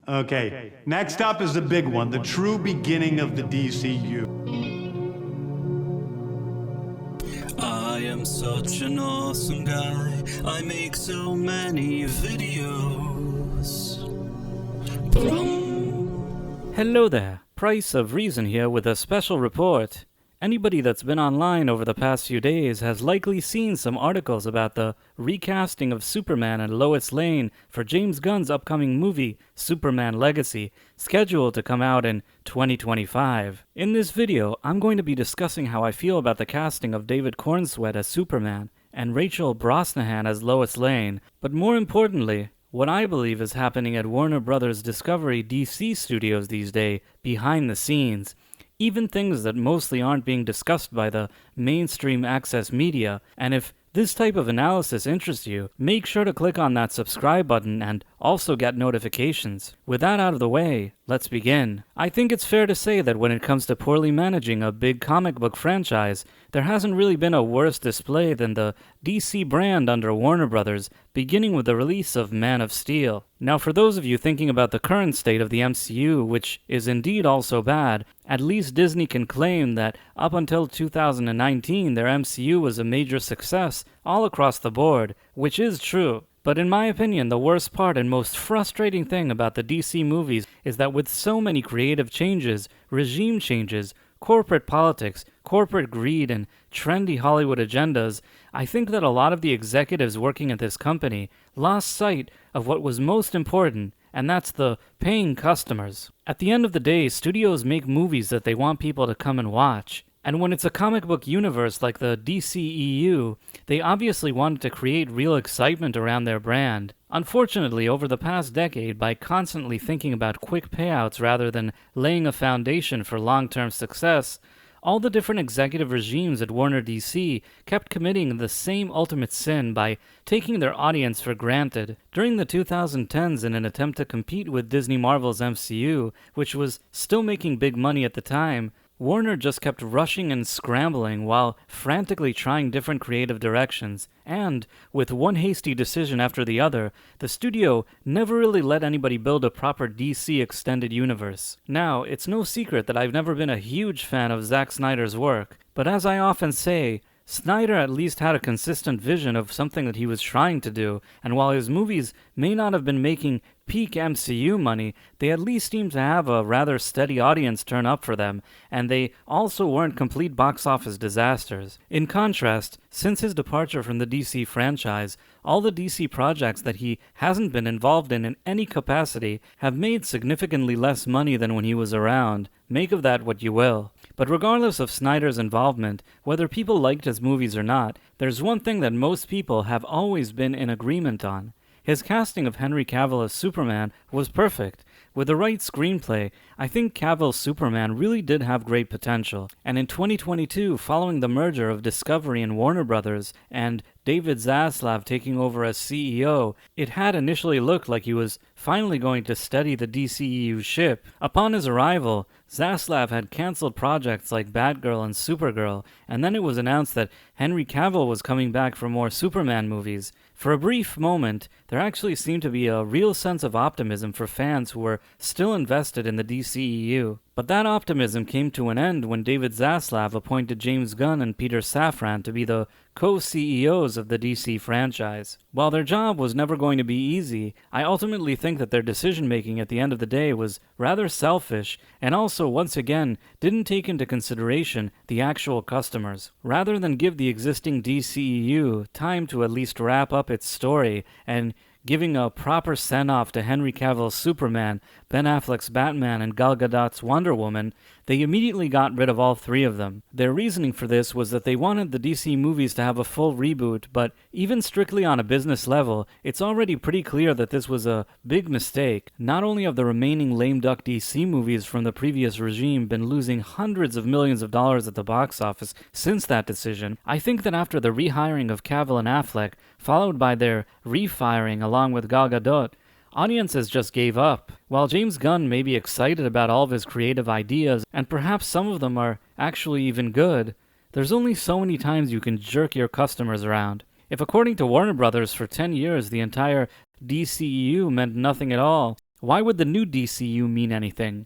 Okay, next up is the big one, the true beginning of the DCU. I am such an awesome guy. I make so many videos. Hello there, Price of Reason here with a special report. Anybody that's been online over the past few days has likely seen some articles about the recasting of Superman and Lois Lane for James Gunn's upcoming movie, Superman Legacy, scheduled to come out in 2025. In this video, I'm going to be discussing how I feel about the casting of David Corenswet as Superman and Rachel Brosnahan as Lois Lane, but more importantly, what I believe is happening at Warner Bros. Discovery DC Studios these days, behind the scenes. Even things that mostly aren't being discussed by the mainstream access media, and if this type of analysis interests you, make sure to click on that subscribe button and also get notifications. With that out of the way, let's begin. I think it's fair to say that when it comes to poorly managing a big comic book franchise, there hasn't really been a worse display than the DC brand under Warner Bros., beginning with the release of Man of Steel. Now, for those of you thinking about the current state of the MCU, which is indeed also bad, at least Disney can claim that up until 2019, their MCU was a major success all across the board, which is true. But in my opinion, the worst part and most frustrating thing about the DC movies is that with so many creative changes, regime changes, corporate politics, corporate greed, and trendy Hollywood agendas, I think that a lot of the executives working at this company lost sight of what was most important, and that's the paying customers. At the end of the day, studios make movies that they want people to come and watch. And when it's a comic book universe like the DCEU, they obviously wanted to create real excitement around their brand. Unfortunately, over the past decade, by constantly thinking about quick payouts rather than laying a foundation for long-term success, all the different executive regimes at Warner DC kept committing the same ultimate sin by taking their audience for granted. During the 2010s, in an attempt to compete with Disney Marvel's MCU, which was still making big money at the time, Warner just kept rushing and scrambling while frantically trying different creative directions, and, with one hasty decision after the other, the studio never really let anybody build a proper DC extended universe. Now, it's no secret that I've never been a huge fan of Zack Snyder's work, but as I often say, Snyder at least had a consistent vision of something that he was trying to do, and while his movies may not have been making peak MCU money, they at least seemed to have a rather steady audience turn up for them, and they also weren't complete box office disasters. In contrast, since his departure from the DC franchise, all the DC projects that he hasn't been involved in any capacity have made significantly less money than when he was around. Make of that what you will. But regardless of Snyder's involvement, whether people liked his movies or not, there's one thing that most people have always been in agreement on. His casting of Henry Cavill as Superman was perfect. With the right screenplay, I think Cavill's Superman really did have great potential. And in 2022, following the merger of Discovery and Warner Bros. And David Zaslav taking over as CEO, it had initially looked like he was finally going to steady the DCEU ship. Upon his arrival, Zaslav had canceled projects like Batgirl and Supergirl, and then it was announced that Henry Cavill was coming back for more Superman movies. For a brief moment, there actually seemed to be a real sense of optimism for fans who were still invested in the DCEU. But that optimism came to an end when David Zaslav appointed James Gunn and Peter Safran to be the co-CEOs of the DC franchise. While their job was never going to be easy, I ultimately think that their decision-making at the end of the day was rather selfish and also, once again, didn't take into consideration the actual customers. Rather than give the existing DCEU time to at least wrap up its story and giving a proper send-off to Henry Cavill's Superman, Ben Affleck's Batman, and Gal Gadot's Wonder Woman, they immediately got rid of all three of them. Their reasoning for this was that they wanted the DC movies to have a full reboot, but even strictly on a business level, it's already pretty clear that this was a big mistake. Not only have the remaining lame duck DC movies from the previous regime been losing hundreds of millions of dollars at the box office since that decision, I think that after the rehiring of Cavill and Affleck, followed by their refiring along with Gal Gadot, audiences just gave up. While James Gunn may be excited about all of his creative ideas, and perhaps some of them are actually even good, there's only so many times you can jerk your customers around. If according to Warner Bros. For 10 years the entire DCEU meant nothing at all, Why would the new DCU mean anything?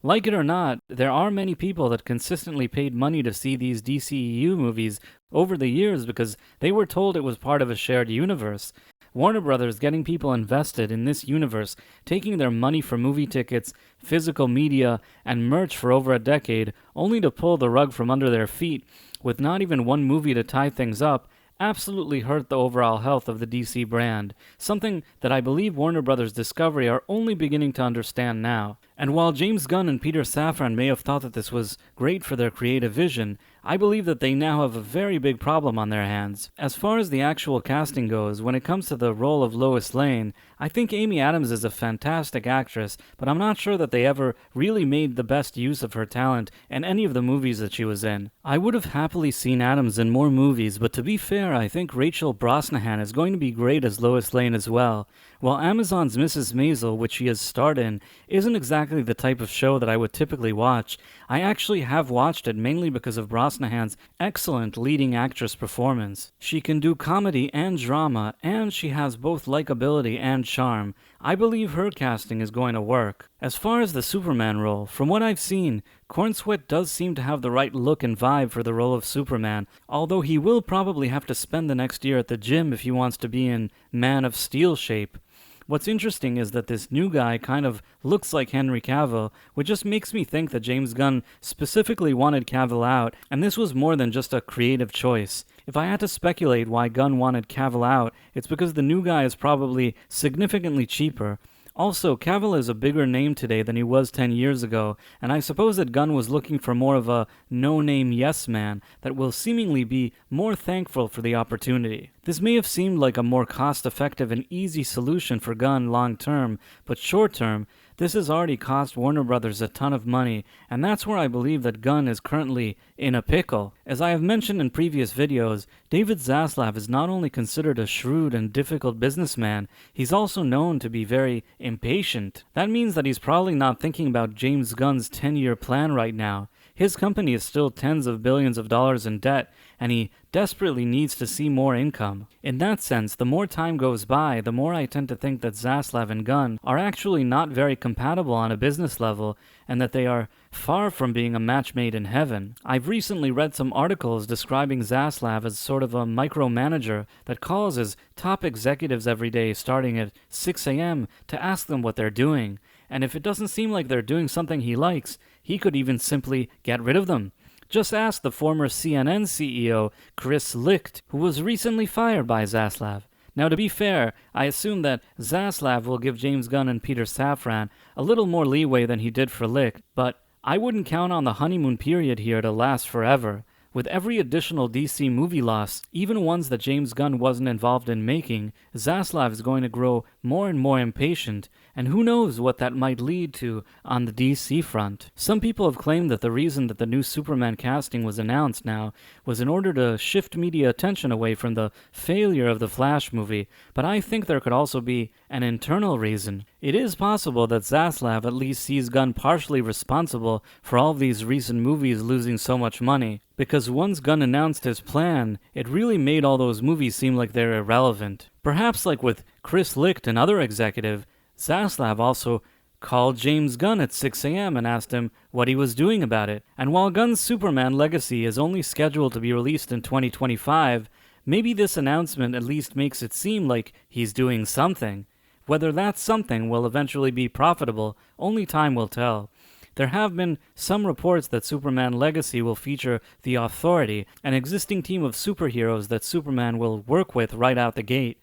Like it or not, there are many people that consistently paid money to see these DCEU movies over the years because they were told it was part of a shared universe. Warner Brothers getting people invested in this universe, taking their money for movie tickets, physical media, and merch for over a decade, only to pull the rug from under their feet, with not even one movie to tie things up, absolutely hurt the overall health of the DC brand, something that I believe Warner Brothers Discovery are only beginning to understand now. And while James Gunn and Peter Safran may have thought that this was great for their creative vision, I believe that they now have a very big problem on their hands. As far as the actual casting goes, when it comes to the role of Lois Lane, I think Amy Adams is a fantastic actress, but I'm not sure that they ever really made the best use of her talent in any of the movies that she was in. I would have happily seen Adams in more movies, but to be fair, I think Rachel Brosnahan is going to be great as Lois Lane as well. While Amazon's Mrs. Maisel, which she has starred in, isn't exactly the type of show that I would typically watch, I actually have watched it mainly because of Brosnahan's excellent leading actress performance. She can do comedy and drama, and she has both likability and charm. I believe her casting is going to work. As far as the Superman role, from what I've seen, Cornswet does seem to have the right look and vibe for the role of Superman, although he will probably have to spend the next year at the gym if he wants to be in Man of Steel shape. What's interesting is that this new guy kind of looks like Henry Cavill, which just makes me think that James Gunn specifically wanted Cavill out, and this was more than just a creative choice. If I had to speculate why Gunn wanted Cavill out, it's because the new guy is probably significantly cheaper. Also, Cavill is a bigger name today than he was 10 years ago, and I suppose that Gunn was looking for more of a no-name yes man that will seemingly be more thankful for the opportunity. This may have seemed like a more cost-effective and easy solution for Gunn long-term, but short-term, this has already cost Warner Brothers a ton of money, and that's where I believe that Gunn is currently in a pickle. As I have mentioned in previous videos, David Zaslav is not only considered a shrewd and difficult businessman, he's also known to be very impatient. That means that he's probably not thinking about James Gunn's 10-year plan right now. His company is still tens of billions of dollars in debt, and he desperately needs to see more income. In that sense, the more time goes by, the more I tend to think that Zaslav and Gunn are actually not very compatible on a business level, and that they are far from being a match made in heaven. I've recently read some articles describing Zaslav as sort of a micromanager that calls his top executives every day starting at 6 a.m. to ask them what they're doing, and if it doesn't seem like they're doing something he likes, he could even simply get rid of them. Just ask the former CNN CEO, Chris Licht, who was recently fired by Zaslav. Now, to be fair, I assume that Zaslav will give James Gunn and Peter Safran a little more leeway than he did for Licht, but I wouldn't count on the honeymoon period here to last forever. With every additional DC movie loss, even ones that James Gunn wasn't involved in making, Zaslav is going to grow more and more impatient, and who knows what that might lead to on the DC front. Some people have claimed that the reason that the new Superman casting was announced now was in order to shift media attention away from the failure of the Flash movie, but I think there could also be an internal reason. It is possible that Zaslav at least sees Gunn partially responsible for all of these recent movies losing so much money, because once Gunn announced his plan, it really made all those movies seem like they're irrelevant. Perhaps like with Chris Licht, another executive, Zaslav also called James Gunn at 6 a.m. and asked him what he was doing about it. And while Gunn's Superman Legacy is only scheduled to be released in 2025, maybe this announcement at least makes it seem like he's doing something. Whether that something will eventually be profitable, only time will tell. There have been some reports that Superman Legacy will feature the Authority, an existing team of superheroes that Superman will work with right out the gate.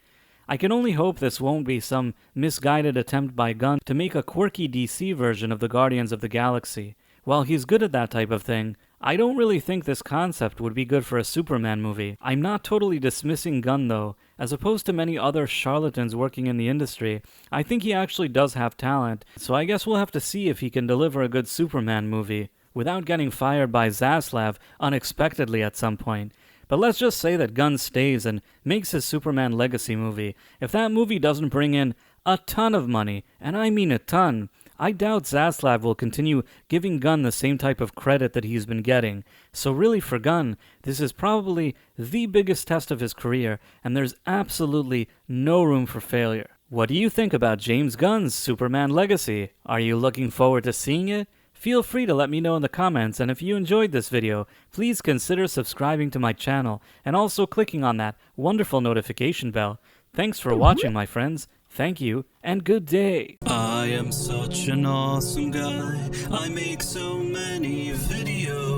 I can only hope this won't be some misguided attempt by Gunn to make a quirky DC version of the Guardians of the Galaxy. While he's good at that type of thing, I don't really think this concept would be good for a Superman movie. I'm not totally dismissing Gunn though. As opposed to many other charlatans working in the industry, I think he actually does have talent, so I guess we'll have to see if he can deliver a good Superman movie without getting fired by Zaslav unexpectedly at some point. But let's just say that Gunn stays and makes his Superman Legacy movie. If that movie doesn't bring in a ton of money, and I mean a ton, I doubt Zaslav will continue giving Gunn the same type of credit that he's been getting. So really for Gunn, this is probably the biggest test of his career, and there's absolutely no room for failure. What do you think about James Gunn's Superman Legacy? Are you looking forward to seeing it? Feel free to let me know in the comments, and if you enjoyed this video, please consider subscribing to my channel and also clicking on that wonderful notification bell. Thanks for watching, my friends. Thank you, and good day. I am such an awesome guy. I make so many videos.